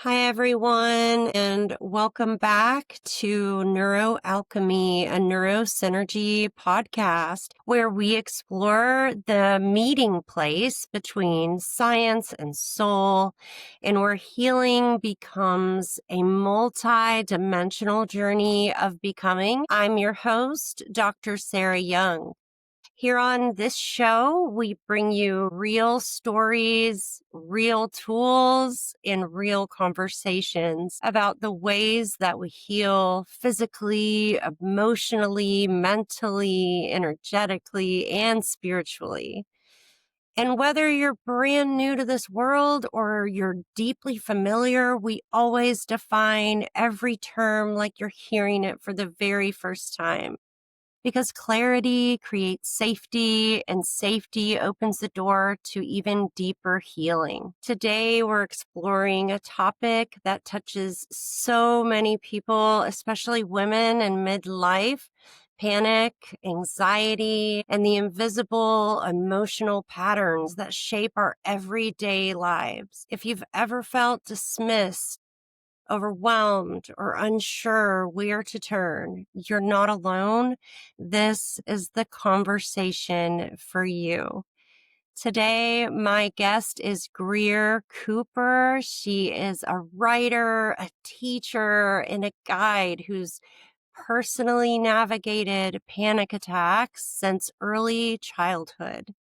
Hi, everyone, and welcome back to NeuroAlchemy, a neurosynergy podcast where we explore the meeting place between science and soul, and where healing becomes a multi-dimensional journey of becoming. I'm your host, Dr. Sarah Young. Here on this show, we bring you real stories, real tools, and real conversations about the ways that we heal physically, emotionally, mentally, energetically, and spiritually. And whether you're brand new to this world or you're deeply familiar, we always define every term like you're hearing it for the very first time. Because clarity creates safety, and safety opens the door to even deeper healing. Today, we're exploring a topic that touches so many people, especially women in midlife: panic, anxiety, and the invisible emotional patterns that shape our everyday lives. If you've ever felt dismissed, overwhelmed, or unsure where to turn, you're not alone. This is the conversation for you. Today, my guest is Grier Cooper. She is a writer, a teacher, and a guide who's personally navigated panic attacks since early childhood.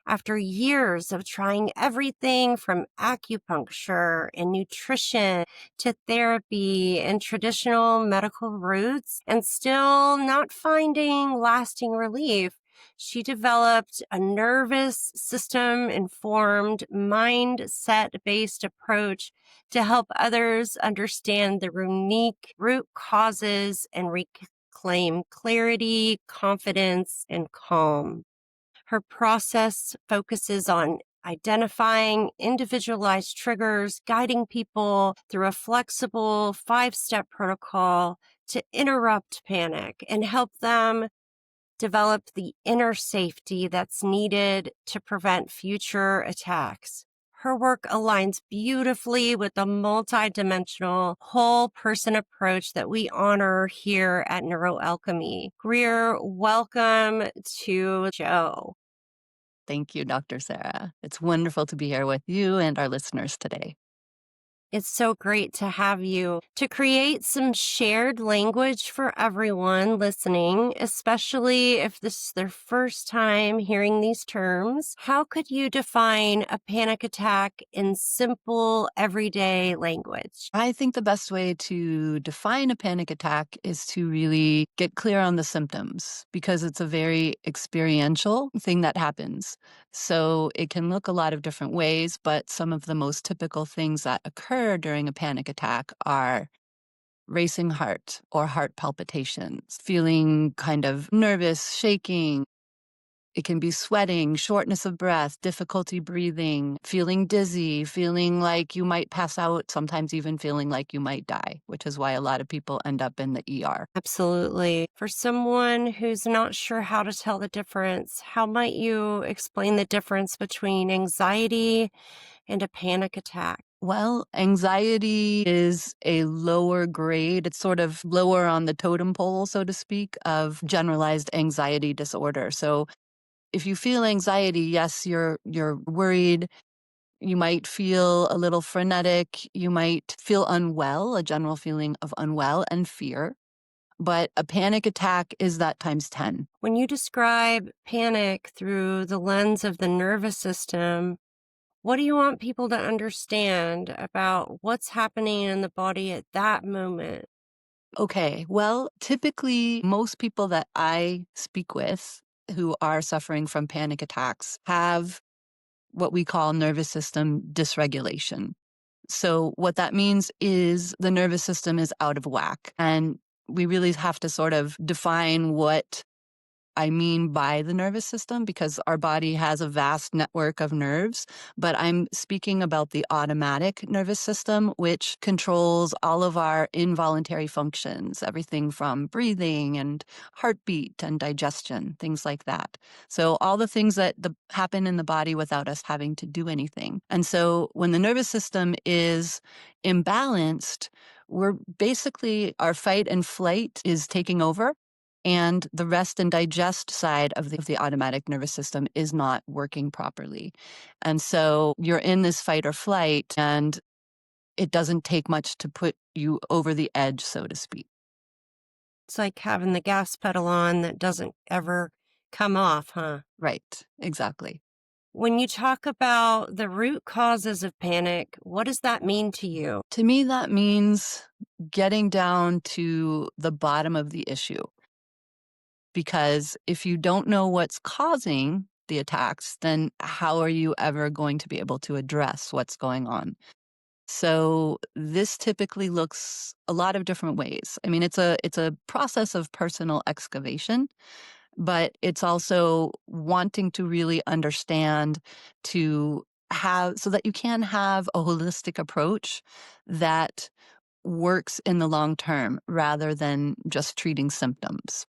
After years of trying everything from acupuncture and nutrition to therapy and traditional medical routes, and still not finding lasting relief, she developed a nervous system informed, mindset based approach to help others understand the unique root causes and reclaim clarity, confidence, and calm. Her process focuses on identifying individualized triggers, guiding people through a flexible 5-step protocol to interrupt panic and help them develop the inner safety that's needed to prevent future attacks. Her work aligns beautifully with the multidimensional whole person approach that we honor here at NeuroAlchemy. Grier, welcome to the show. Thank you, Dr. Sarah. It's wonderful to be here with you and our listeners today. It's so great to have you to create some shared language for everyone listening, especially if this is their first time hearing these terms. How could you define a panic attack in simple, everyday language? I think the best way to define a panic attack is to really get clear on the symptoms because it's a very experiential thing that happens. So it can look a lot of different ways, but some of the most typical things that occur during a panic attack are racing heart or heart palpitations, feeling kind of nervous, shaking. It can be sweating, shortness of breath, difficulty breathing, feeling dizzy, feeling like you might pass out, sometimes even feeling like you might die, which is why a lot of people end up in the ER. Absolutely. For someone who's not sure how to tell the difference, how might you explain the difference between anxiety and a panic attack? Well, anxiety is a lower grade. It's sort of lower on the totem pole, so to speak, of generalized anxiety disorder. So if you feel anxiety, yes, you're worried. You might feel a little frenetic. You might feel unwell, a general feeling of unwell and fear. But a panic attack is that times 10. When you describe panic through the lens of the nervous system, what do you want people to understand about what's happening in the body at that moment? Okay, well, typically, most people that I speak with who are suffering from panic attacks have what we call nervous system dysregulation. So, what that means is the nervous system is out of whack. And we really have to sort of define what I mean by the nervous system, because our body has a vast network of nerves, but I'm speaking about the automatic nervous system, which controls all of our involuntary functions, everything from breathing and heartbeat and digestion, things like that. So all the things that happen in the body without us having to do anything. And so when the nervous system is imbalanced, we're basically, our fight and flight is taking over, and the rest and digest side of the automatic nervous system is not working properly. And so you're in this fight or flight, and it doesn't take much to put you over the edge, so to speak. It's like having the gas pedal on that doesn't ever come off, huh? Right, exactly. When you talk about the root causes of panic, what does that mean to you? To me, that means getting down to the bottom of the issue. Because if you don't know what's causing the attacks, then how are you ever going to be able to address what's going on? So this typically looks a lot of different ways. I mean, it's a process of personal excavation, but it's also wanting to really understand, to have, so that you can have a holistic approach that works in the long term rather than just treating symptoms.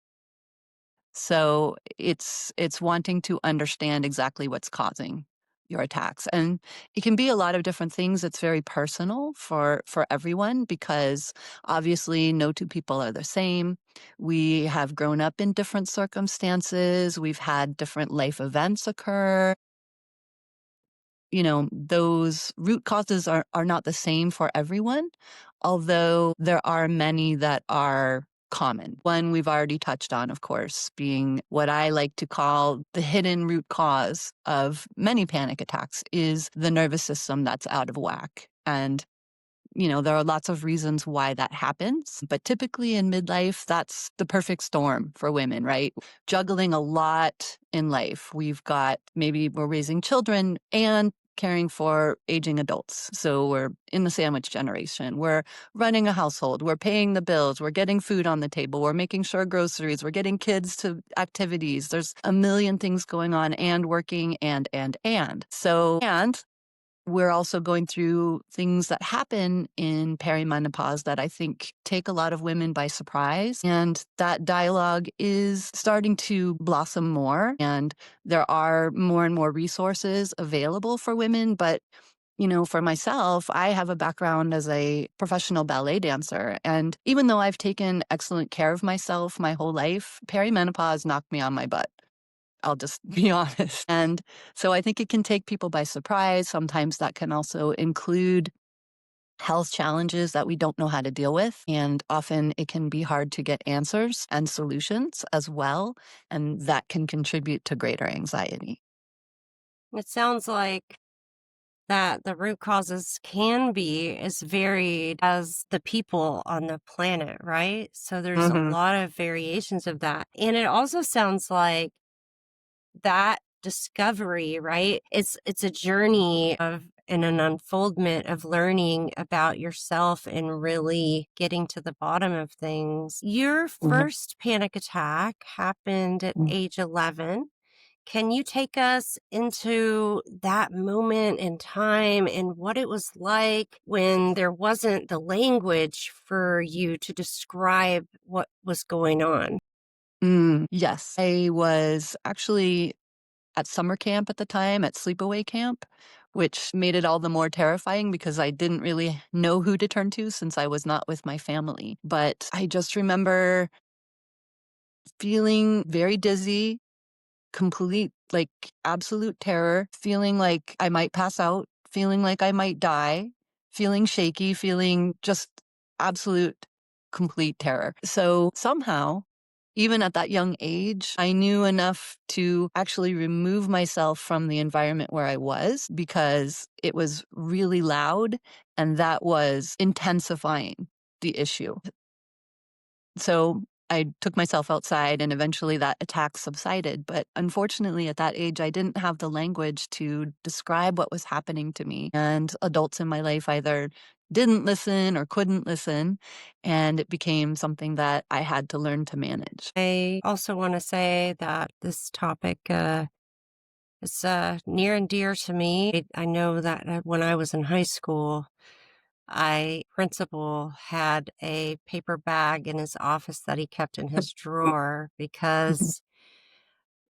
So it's wanting to understand exactly what's causing your attacks. And it can be a lot of different things. It's very personal for everyone, because obviously no two people are the same. We have grown up in different circumstances. We've had different life events occur. Those root causes are not the same for everyone, although there are many that are common. One we've already touched on, of course, being what I like to call the hidden root cause of many panic attacks is the nervous system that's out of whack. And there are lots of reasons why that happens, but typically in midlife, that's the perfect storm for women, right? Juggling a lot in life. Maybe we're raising children and caring for aging adults. So we're in the sandwich generation. We're running a household. We're paying the bills. We're getting food on the table. We're making sure groceries. We're getting kids to activities. There's a million things going on, and working and. And we're also going through things that happen in perimenopause that I think take a lot of women by surprise. And that dialogue is starting to blossom more. And there are more and more resources available for women. But, for myself, I have a background as a professional ballet dancer. And even though I've taken excellent care of myself my whole life, perimenopause knocked me on my butt. I'll just be honest. And so I think it can take people by surprise. Sometimes that can also include health challenges that we don't know how to deal with. And often it can be hard to get answers and solutions as well. And that can contribute to greater anxiety. It sounds like that the root causes can be as varied as the people on the planet, right? So there's a Hmm. lot of variations of that. And it also sounds like that discovery, right? It's a journey of and an unfoldment of learning about yourself and really getting to the bottom of things. Your first panic attack happened at age 11. Can you take us into that moment in time and what it was like when there wasn't the language for you to describe what was going on? Yes, I was actually at summer camp at the time, at sleepaway camp, which made it all the more terrifying because I didn't really know who to turn to since I was not with my family. But I just remember feeling very dizzy, complete, like absolute terror, feeling like I might pass out, feeling like I might die, feeling shaky, feeling just absolute, complete terror. So somehow, even at that young age, I knew enough to actually remove myself from the environment where I was because it was really loud and that was intensifying the issue. So I took myself outside and eventually that attack subsided. But unfortunately, at that age, I didn't have the language to describe what was happening to me. And adults in my life either didn't listen or couldn't listen, and it became something that I had to learn to manage. I also want to say that this topic is near and dear to me. I know that when I was in high school, principal had a paper bag in his office that he kept in his drawer Mhm, because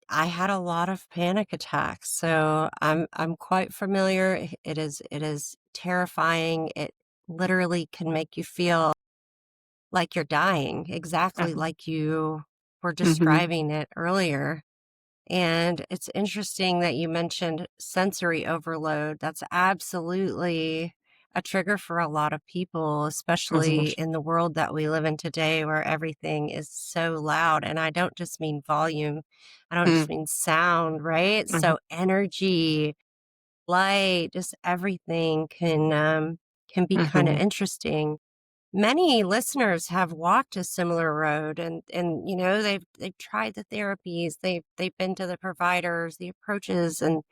I had a lot of panic attacks. So I'm quite familiar. It is terrifying. It literally can make you feel like you're dying, exactly uh-huh, like you were mhm, describing it earlier. And it's interesting that you mentioned sensory overload. That's absolutely a trigger for a lot of people, mhm, especially in the world that we live in today where everything is so loud. And I don't just mean volume, I don't mm, just mean sound, right? mhm, So energy, light, just everything can be kind of mhm. interesting. Many listeners have walked a similar road and they've tried the therapies, they've been to the providers, the approaches, and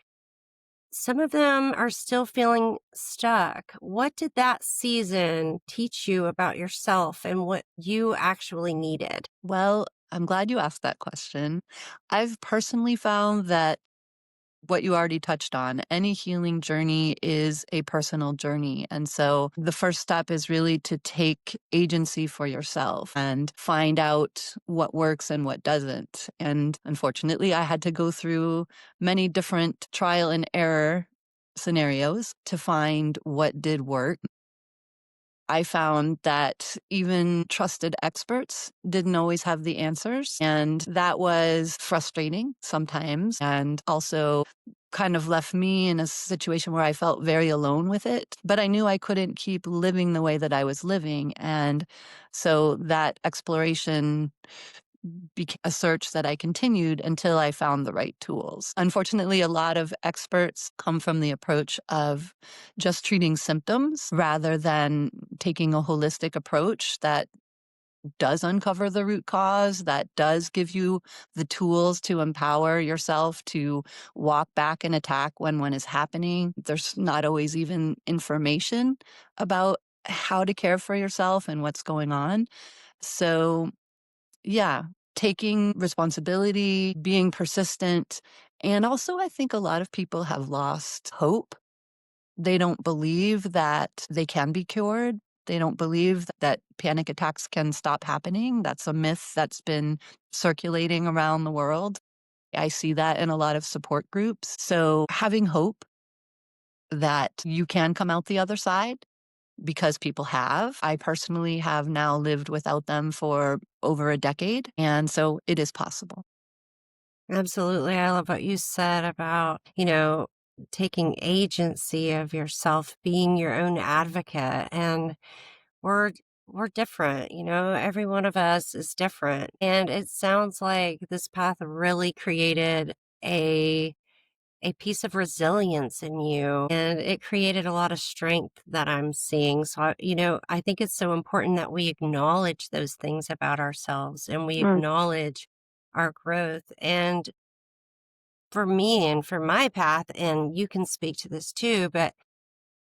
some of them are still feeling stuck. What did that season teach you about yourself and what you actually needed? Well, I'm glad you asked that question. I've personally found that what you already touched on, any healing journey is a personal journey. And so the first step is really to take agency for yourself and find out what works and what doesn't. And unfortunately, I had to go through many different trial and error scenarios to find what did work. I found that even trusted experts didn't always have the answers. And that was frustrating sometimes, and also kind of left me in a situation where I felt very alone with it. But I knew I couldn't keep living the way that I was living. And so that exploration became a search that I continued until I found the right tools. Unfortunately, a lot of experts come from the approach of just treating symptoms rather than taking a holistic approach that does uncover the root cause, that does give you the tools to empower yourself to walk back and attack when one is happening. There's not always even information about how to care for yourself and what's going on. So yeah, taking responsibility, being persistent, and also I think a lot of people have lost hope. They don't believe that they can be cured. They don't believe that panic attacks can stop happening. That's a myth that's been circulating around the world. I see that in a lot of support groups. So having hope that you can come out the other side, because people have. I personally have now lived without them for over a decade, and so it is possible. Absolutely. I love what you said about, taking agency of yourself, being your own advocate. And we're we're different, every one of us is different. And it sounds like this path really created a a piece of resilience in you and it created a lot of strength that I'm seeing. So, I think it's so important that we acknowledge those things about ourselves and we Mm, acknowledge our growth. And for me and for my path, and you can speak to this too, but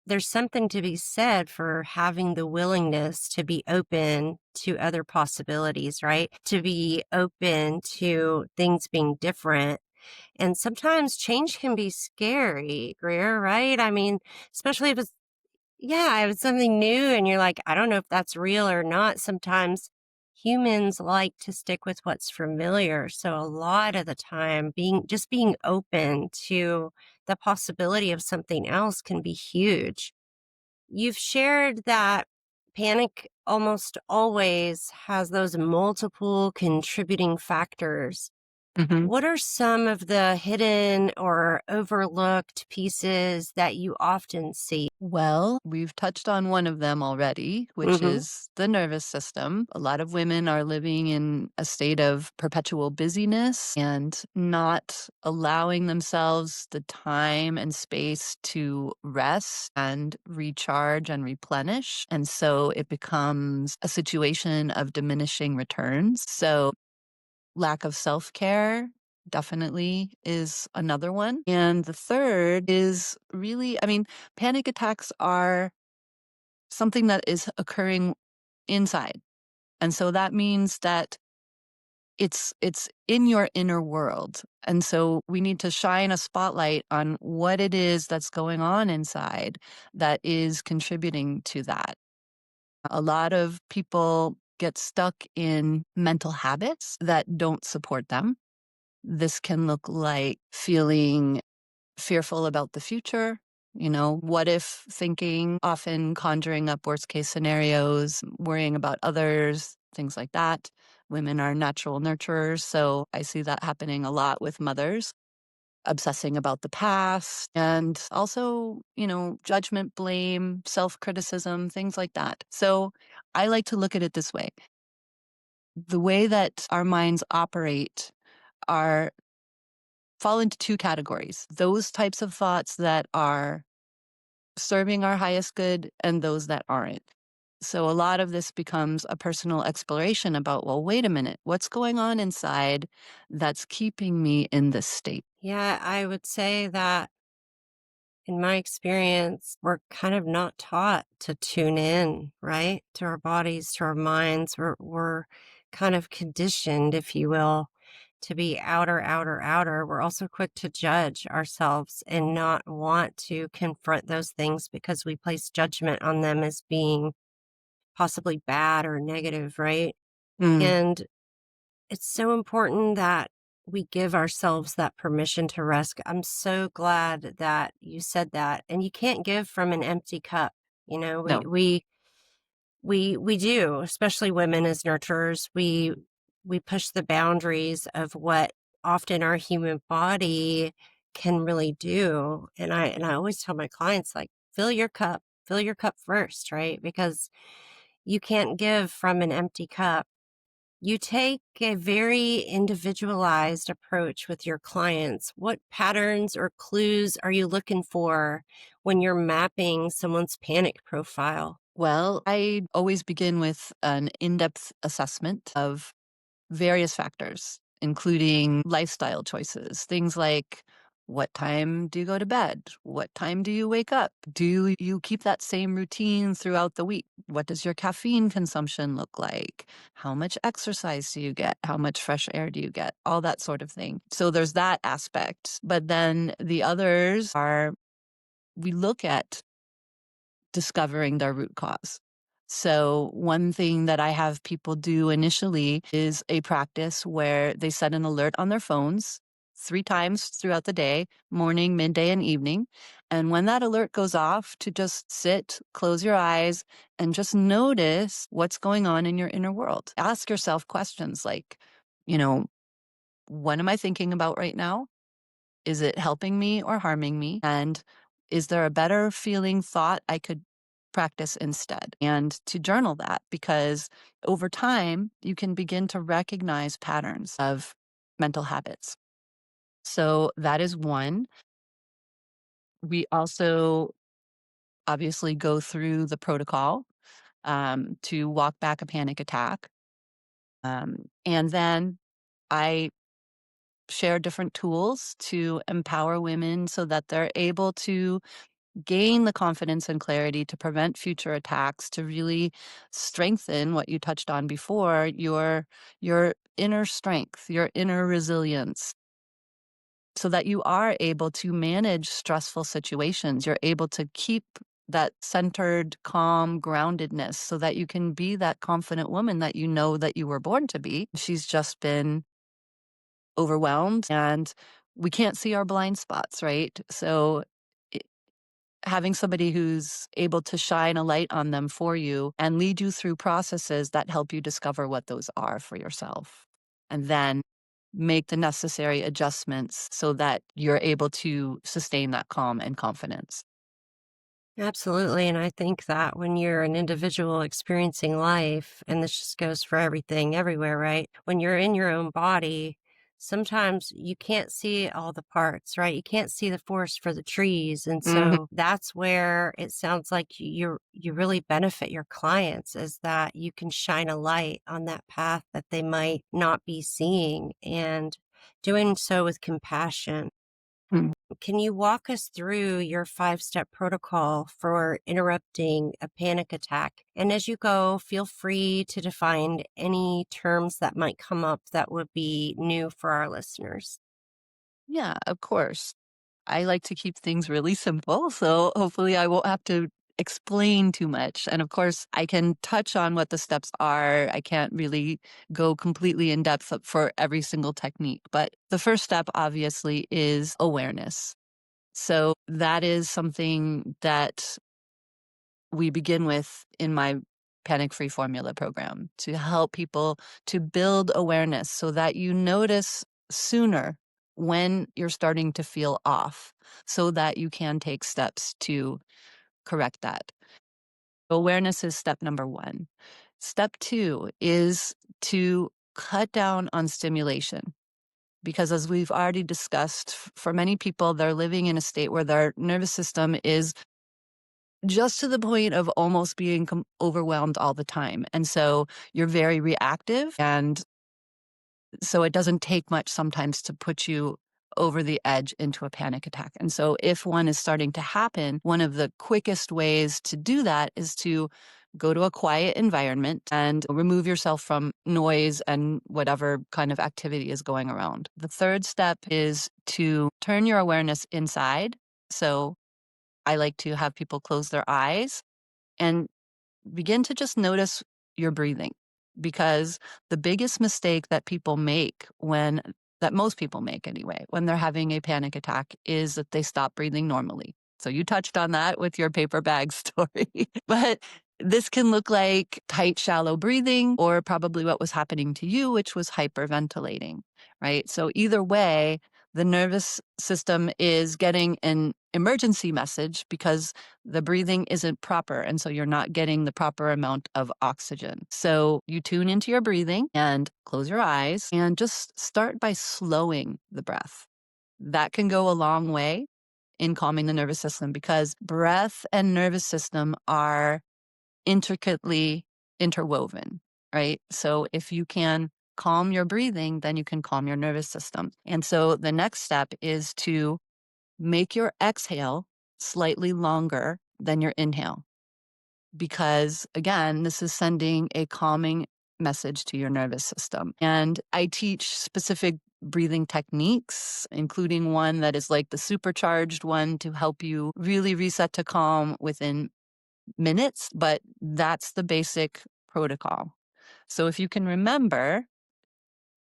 there's something to be said for having the willingness to be open to other possibilities, right? To be open to things being different. And sometimes change can be scary, Greer, right? I mean, especially if it's, yeah, if it's something new and you're like, I don't know if that's real or not. Sometimes humans like to stick with what's familiar. So a lot of the time being open to the possibility of something else can be huge. You've shared that panic almost always has those multiple contributing factors. mhm. What are some of the hidden or overlooked pieces that you often see? Well, we've touched on one of them already, which Mhm. is the nervous system. A lot of women are living in a state of perpetual busyness and not allowing themselves the time and space to rest and recharge and replenish. And so it becomes a situation of diminishing returns. So lack of self-care definitely is another one. And the third is really, I mean, panic attacks are something that is occurring inside. And so that means that it's in your inner world. And so we need to shine a spotlight on what it is that's going on inside that is contributing to that. A lot of people get stuck in mental habits that don't support them. This can look like feeling fearful about the future. What if thinking, often conjuring up worst case scenarios, worrying about others, things like that. Women are natural nurturers, so I see that happening a lot with mothers, obsessing about the past, and also, judgment, blame, self criticism, things like that. So I like to look at it this way: the way that our minds operate are fall into two categories: those types of thoughts that are serving our highest good and those that aren't. So a lot of this becomes a personal exploration about, well, wait a minute, what's going on inside that's keeping me in this state? Yeah, I would say that in my experience, we're kind of not taught to tune in, right? To our bodies, to our minds. We're kind of conditioned, if you will, to be outer, outer, outer. We're also quick to judge ourselves and not want to confront those things because we place judgment on them as being possibly bad or negative, right? Mm, And it's so important that we give ourselves that permission to rest. I'm so glad that you said that. And you can't give from an empty cup. You know, we no. we we do, especially women as nurturers. We push the boundaries of what often our human body can really do. And I always tell my clients, like, fill your cup first, right? Because you can't give from an empty cup. You take a very individualized approach with your clients. What patterns or clues are you looking for when you're mapping someone's panic profile? Well, I always begin with an in depth assessment of various factors, including lifestyle choices, things like: what time do you go to bed? What time do you wake up? Do you keep that same routine throughout the week? What does your caffeine consumption look like? How much exercise do you get? How much fresh air do you get? All that sort of thing. So there's that aspect. But then the others are, we look at discovering their root cause. So, one thing that I have people do initially is a practice where they set an alert on their phones 3 times throughout the day: morning, midday, and evening. And when that alert goes off, to just sit, close your eyes, and just notice what's going on in your inner world. Ask yourself questions like, you know, what am I thinking about right now? Is it helping me or harming me? And is there a better feeling thought I could practice instead? And to journal that, because over time, you can begin to recognize patterns of mental habits. So that is one. We also obviously go through the protocol to walk back a panic attack. And then I share different tools to empower women so that they're able to gain the confidence and clarity to prevent future attacks, to really strengthen what you touched on before: your inner strength, your inner resilience, so that you are able to manage stressful situations. You're able to keep that centered, calm groundedness so that you can be that confident woman that you know that you were born to be. She's just been overwhelmed, and we can't see our blind spots, right? So having somebody who's able to shine a light on them for you and lead you through processes that help you discover what those are for yourself. And then make the necessary adjustments so that you're able to sustain that calm and confidence. Absolutely. And I think that when you're an individual experiencing life, and this just goes for everything, everywhere, right? When you're in your own body, sometimes you can't see all the parts, right? You can't see the forest for the trees. And Mhm. so that's where it sounds like you really benefit your clients, is that you can shine a light on that path that they might not be seeing, and doing so with compassion. Mm. Can you walk us through your 5-step protocol for interrupting a panic attack? And as you go, feel free to define any terms that might come up that would be new for our listeners. Yeah, of course. I like to keep things really simple, so hopefully I won't have to explain too much. And of course, I can touch on what the steps are. I can't really go completely in depth for every single technique, but the first step obviously is awareness. So that is something that we begin with in my panic free formula program to help people to build awareness so that you notice sooner when you're starting to feel off so that you can take steps to correct that. Awareness is step number 1. Step 2 is to cut down on stimulation. Because as we've already discussed, for many people, they're living in a state where their nervous system is just to the point of almost being overwhelmed all the time. And so you're very reactive. And so it doesn't take much sometimes to put you over the edge into a panic attack. And so if one is starting to happen, one of the quickest ways to do that is to go to a quiet environment and remove yourself from noise and whatever kind of activity is going around. The third step is to turn your awareness inside. So I like to have people close their eyes and begin to just notice your breathing, because the biggest mistake that people make that most people make anyway, when they're having a panic attack is that they stop breathing normally. So you touched on that with your paper bag story, but this can look like tight, shallow breathing, or probably what was happening to you, which was hyperventilating, right? So either way, the nervous system is getting an emergency message because the breathing isn't proper. And so you're not getting the proper amount of oxygen. So you tune into your breathing and close your eyes and just start by slowing the breath. That can go a long way in calming the nervous system because breath and nervous system are intricately interwoven, right? So if you can calm your breathing, then you can calm your nervous system. And so the next step is to make your exhale slightly longer than your inhale. Because again, this is sending a calming message to your nervous system. And I teach specific breathing techniques, including one that is like the supercharged one to help you really reset to calm within minutes, but that's the basic protocol. So if you can remember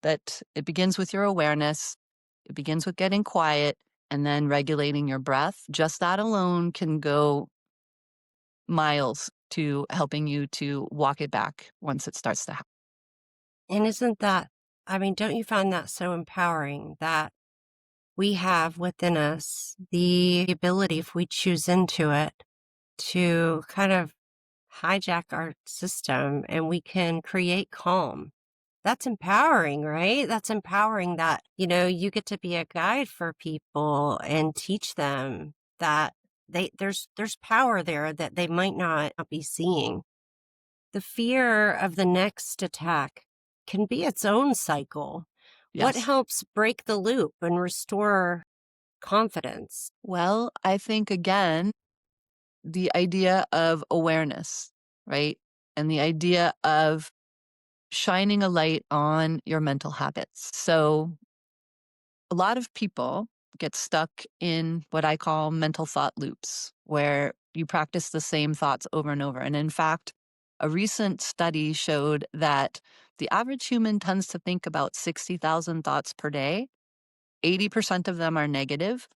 that it begins with your awareness, it begins with getting quiet, and then regulating your breath, just that alone can go miles to helping you to walk it back once it starts to happen. And isn't that, I mean, don't you find that so empowering that we have within us the ability, if we choose into it, to kind of hijack our system and we can create calm? That's empowering, right? That's empowering that, you get to be a guide for people and teach them that there's power there that they might not be seeing. The fear of the next attack can be its own cycle. What Yes. helps break the loop and restore confidence? Well, I think again, the idea of awareness, right? And the idea of shining a light on your mental habits. So a lot of people get stuck in what I call mental thought loops, where you practice the same thoughts over and over. And in fact, a recent study showed that the average human tends to think about 60,000 thoughts per day. 80% of them are negative.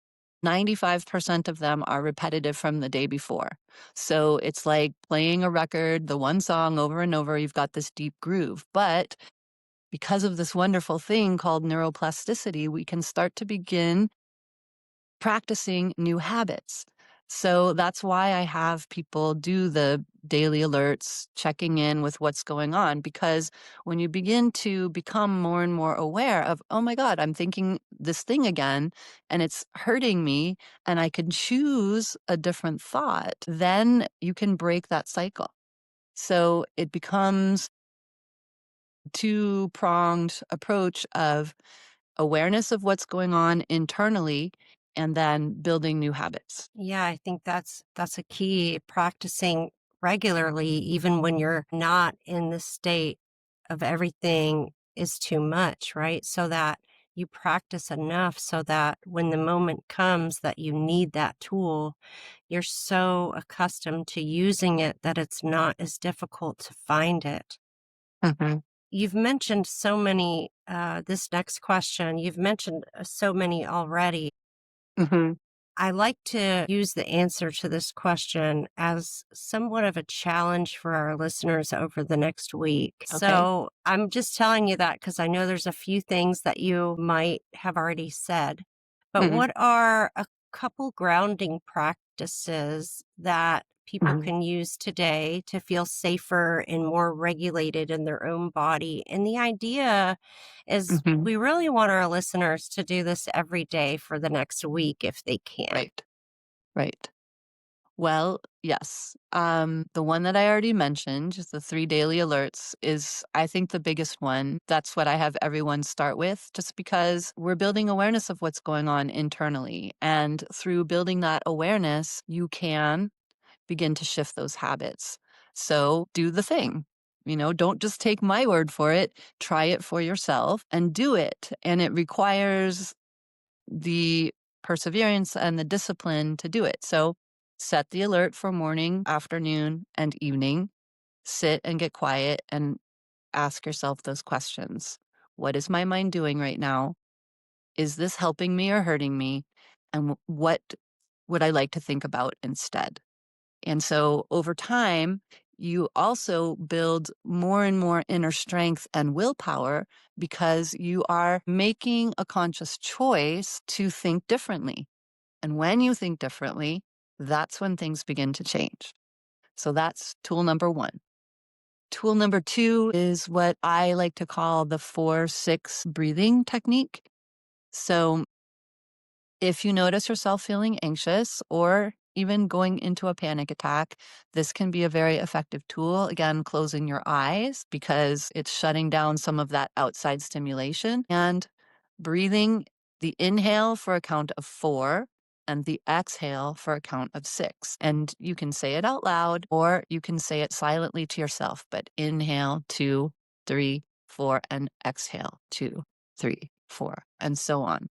95% of them are repetitive from the day before. So it's like playing a record, the one song over and over, you've got this deep groove. But because of this wonderful thing called neuroplasticity, we can start to begin practicing new habits. So that's why I have people do the daily alerts, checking in with what's going on, because when you begin to become more and more aware of, oh my God, I'm thinking this thing again and it's hurting me, and I can choose a different thought, then you can break that cycle. So it becomes two-pronged approach of awareness of what's going on internally and then building new habits. Yeah, I think that's a key, practicing regularly, even when you're not in the state of everything is too much, right? So that you practice enough so that when the moment comes that you need that tool, you're so accustomed to using it that it's not as difficult to find it. Mhm, You've mentioned so many, this next question, you've mentioned so many already. mhm, I like to use the answer to this question as somewhat of a challenge for our listeners over the next week. okay. So I'm just telling you that because I know there's a few things that you might have already said. But Mhm, what are a couple grounding practices that people mhm, can use today to feel safer and more regulated in their own body? And the idea is mhm. we really want our listeners to do this every day for the next week if they can. Right, right. Well, yes. The one that I already mentioned, just the 3 daily alerts, is, I think, the biggest one. That's what I have everyone start with, just because we're building awareness of what's going on internally. And through building that awareness, you can begin to shift those habits. So do the thing. Don't just take my word for it. Try it for yourself and do it. And it requires the perseverance and the discipline to do it. So set the alert for morning, afternoon, and evening. Sit and get quiet and ask yourself those questions. What is my mind doing right now? Is this helping me or hurting me? And what would I like to think about instead? And so over time, you also build more and more inner strength and willpower because you are making a conscious choice to think differently. And when you think differently, that's when things begin to change. So that's tool number one. Tool number two is what I like to call the 4-6 breathing technique. So if you notice yourself feeling anxious or even going into a panic attack, this can be a very effective tool. Again, closing your eyes because it's shutting down some of that outside stimulation and breathing the inhale for a count of 4 and the exhale for a count of 6. And you can say it out loud or you can say it silently to yourself, but inhale 2, 3, 4, and exhale 2, 3, 4, and so on.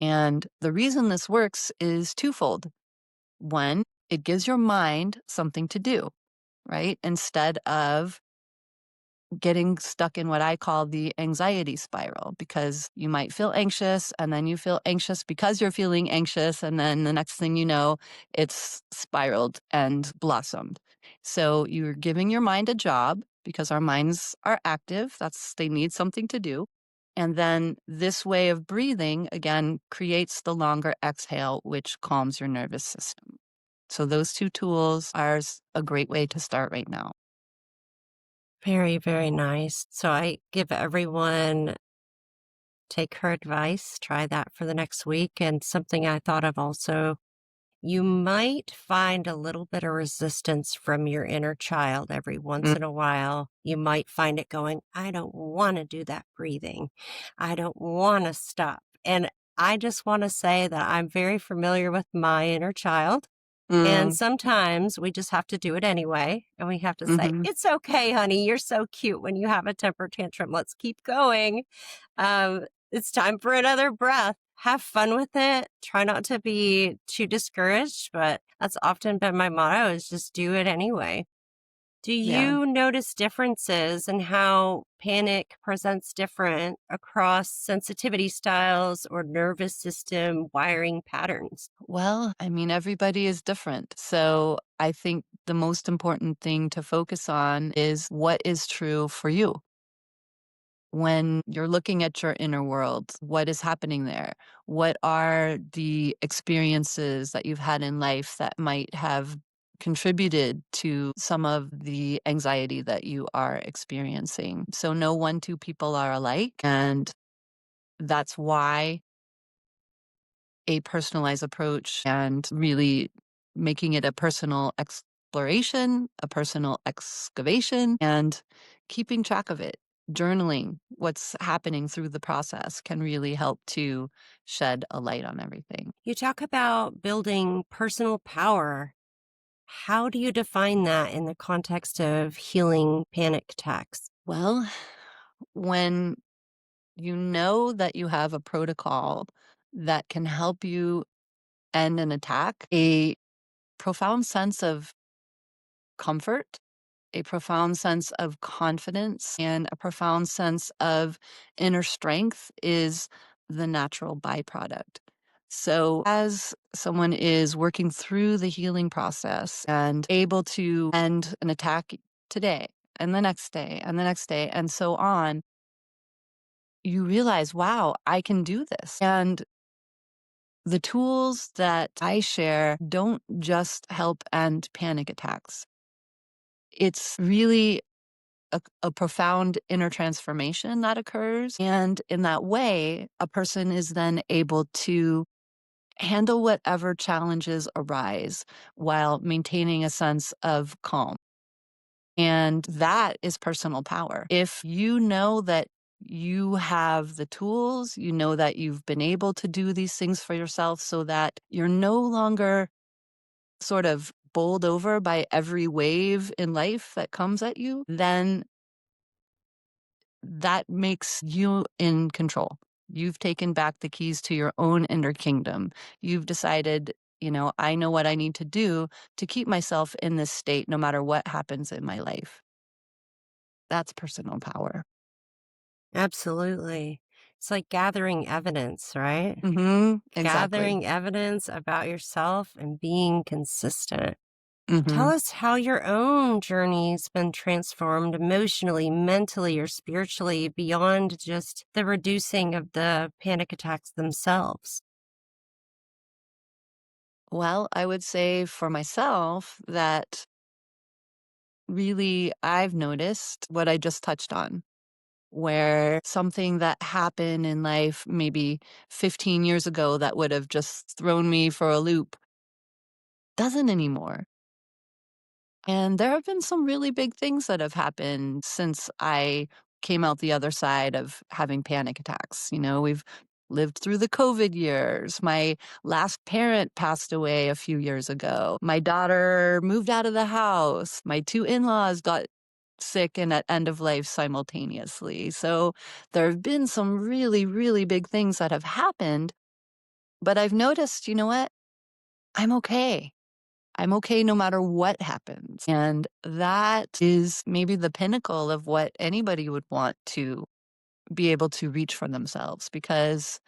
And the reason this works is twofold. One, it gives your mind something to do, right? Instead of getting stuck in what I call the anxiety spiral, because you might feel anxious and then you feel anxious because you're feeling anxious. And then the next thing you know, it's spiraled and blossomed. So you're giving your mind a job because our minds are active. They need something to do. And then this way of breathing, again, creates the longer exhale, which calms your nervous system. So those two tools are a great way to start right now. Very, very nice. So I give everyone take her advice, try that for the next week. And something I thought of also, you might find a little bit of resistance from your inner child every once Mm, in a while. You might find it going, I don't want to do that breathing. I don't want to stop. And I just want to say that I'm very familiar with my inner child. And mm, sometimes we just have to do it anyway. And we have to say, mhm. it's okay, honey. You're so cute when you have a temper tantrum. Let's keep going. It's time for another breath. Have fun with it. Try not to be too discouraged, but that's often been my motto is just do it anyway. Do Yeah. you notice differences in how panic presents different across sensitivity styles or nervous system wiring patterns? Well, I mean, everybody is different. So I think the most important thing to focus on is what is true for you. When you're looking at your inner world, what is happening there? What are the experiences that you've had in life that might have contributed to some of the anxiety that you are experiencing? So, no one, two people are alike. And that's why a personalized approach and really making it a personal exploration, a personal excavation, and keeping track of it. journaling what's happening through the process can really help to shed a light on everything. You talk about building personal power. How do you define that in the context of healing panic attacks? Well, when you know that you have a protocol that can help you end an attack, a profound sense of comfort, a profound sense of confidence, and a profound sense of inner strength is the natural byproduct. So, as someone is working through the healing process and able to end an attack today and the next day and the next day and so on, you realize, wow, I can do this. And the tools that I share don't just help end panic attacks. It's really a profound inner transformation that occurs. And in that way, a person is then able to handle whatever challenges arise while maintaining a sense of calm. And that is personal power. If you know that you have the tools, you know that you've been able to do these things for yourself so that you're no longer sort of bowled over by every wave in life that comes at you, then that makes you in control. You've taken back the keys to your own inner kingdom. You've decided, I know what I need to do to keep myself in this state no matter what happens in my life. That's personal power. Absolutely. It's like gathering evidence, right? Exactly. Gathering evidence about yourself and being consistent. Tell Mhm. us how your own journey's been transformed emotionally, mentally, or spiritually beyond just the reducing of the panic attacks themselves. Well, I would say for myself that really I've noticed what I just touched on, where something that happened in life maybe 15 years ago that would have just thrown me for a loop doesn't anymore. And there have been some really big things that have happened since I came out the other side of having panic attacks. We've lived through the COVID years. My last parent passed away a few years ago. My daughter moved out of the house. My two in laws got sick and at end of life simultaneously. So there have been some really, really big things that have happened. But I've noticed, you know what? I'm okay. I'm okay no matter what happens. And that is maybe the pinnacle of what anybody would want to be able to reach for themselves, because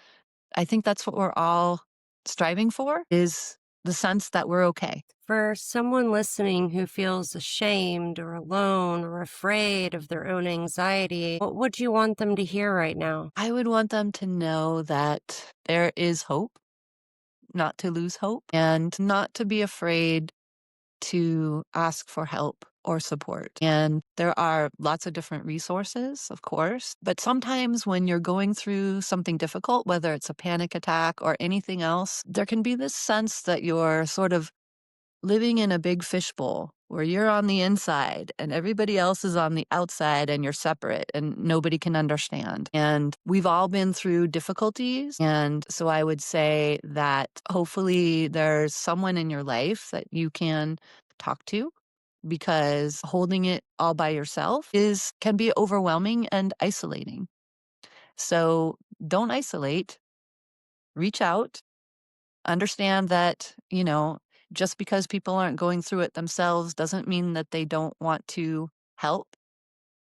I think that's what we're all striving for, is the sense that we're okay. For someone listening who feels ashamed or alone or afraid of their own anxiety, what would you want them to hear right now? I would want them to know that there is hope, not to lose hope, and not to be afraid to ask for help or support. And there are lots of different resources, of course, but sometimes when you're going through something difficult, whether it's a panic attack or anything else, there can be this sense that you're sort of living in a big fishbowl where you're on the inside and everybody else is on the outside and you're separate and nobody can understand. And we've all been through difficulties. And so I would say that hopefully there's someone in your life that you can talk to, because holding it all by yourself is can be overwhelming and isolating. So don't isolate, reach out. Understand that, just because people aren't going through it themselves doesn't mean that they don't want to help,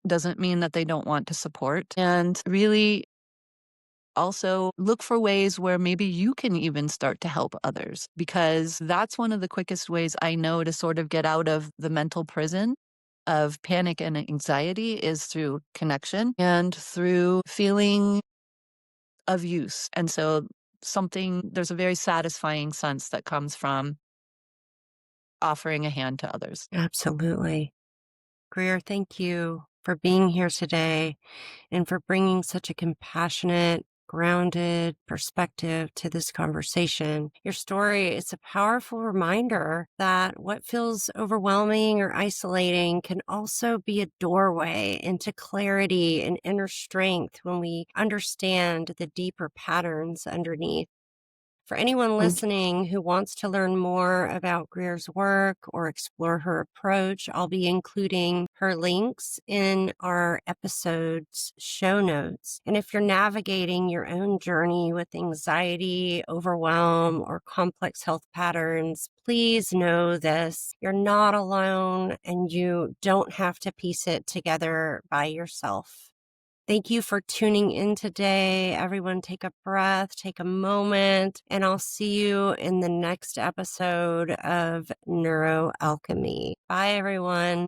doesn't mean that they don't want to support. And really also look for ways where maybe you can even start to help others, because that's one of the quickest ways I know to sort of get out of the mental prison of panic and anxiety is through connection and through feeling of use. And so there's a very satisfying sense that comes from offering a hand to others. Absolutely. Grier, thank you for being here today and for bringing such a compassionate, grounded perspective to this conversation. Your story is a powerful reminder that what feels overwhelming or isolating can also be a doorway into clarity and inner strength when we understand the deeper patterns underneath. For anyone listening who wants to learn more about Grier's work or explore her approach, I'll be including her links in our episode's show notes. And if you're navigating your own journey with anxiety, overwhelm, or complex health patterns, please know this. You're not alone and you don't have to piece it together by yourself. Thank you for tuning in today. Everyone, take a breath, take a moment, and I'll see you in the next episode of NeuroAlchemy. Bye, everyone.